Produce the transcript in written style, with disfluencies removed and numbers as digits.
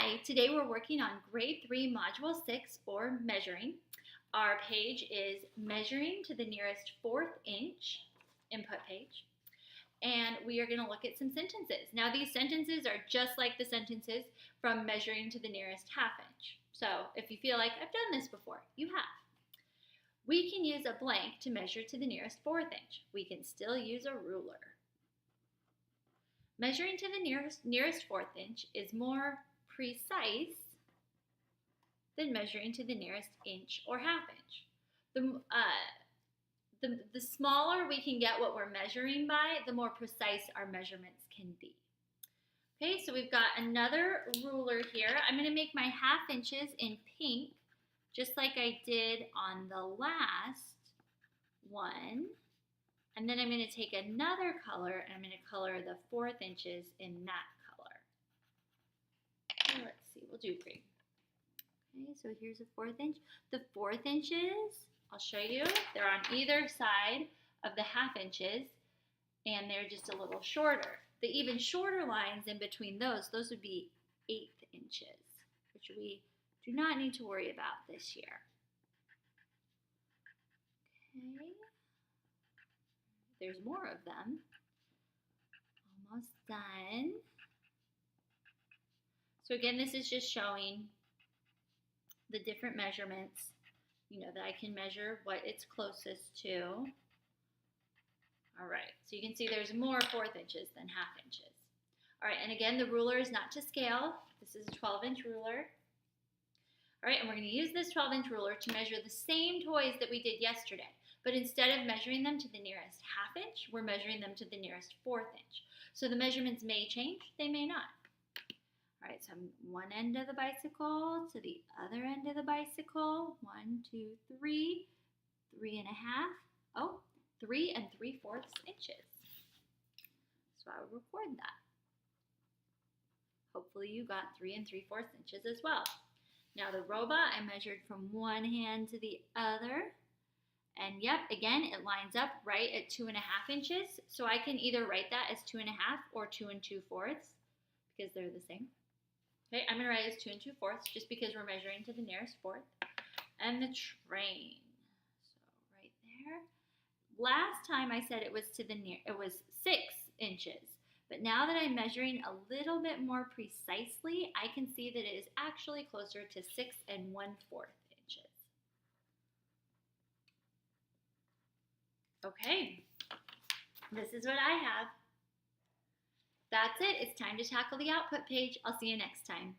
Hi, today we're working on grade 3 module 6 or measuring. Our page is measuring to the nearest fourth inch, input page. And we are going to look at some sentences. Now these sentences are just like the sentences from measuring to the nearest half inch. So if you feel like I've done this before, you have. We can use a blank to measure to the nearest fourth inch. We can still use a ruler. Measuring to the nearest fourth inch is more precise than measuring to the nearest inch or half inch. The smaller we can get what we're measuring by, the more precise our measurements can be. Okay, so we've got another ruler here. I'm going to make my half inches in pink, just like I did on the last one. And then I'm going to take another color and I'm going to color the fourth inches in that color. Okay, let's see, we'll do green. Okay, so here's a fourth inch. The fourth inches, I'll show you, they're on either side of the half inches and they're just a little shorter. The even shorter lines in between those would be eighth inches, which we do not need to worry about this year. Okay. There's more of them. Almost done. So again, this is just showing the different measurements, that I can measure what it's closest to. All right, so you can see there's more fourth inches than half inches. All right, and again, the ruler is not to scale. This is a 12-inch ruler. All right, and we're going to use this 12-inch ruler to measure the same toys that we did yesterday. But instead of measuring them to the nearest half inch, we're measuring them to the nearest fourth inch. So the measurements may change, they may not. All right, so one end of the bicycle to the other end of the bicycle. 1, 2, 3, 3 and a half. Oh, 3 3/4 inches. So I will record that. Hopefully you got 3 3/4 inches as well. Now the robot, I measured from one hand to the other. And yep, again, it lines up right at 2 1/2 inches. So I can either write that as 2 1/2 or 2 2/4 because they're the same. Okay, I'm going to write it as 2 2/4 just because we're measuring to the nearest fourth. And the train. So right there. Last time I said it was it was 6 inches. But now that I'm measuring a little bit more precisely, I can see that it is actually closer to 6 1/4 inches. Okay, this is what I have. That's it. It's time to tackle the output page. I'll see you next time.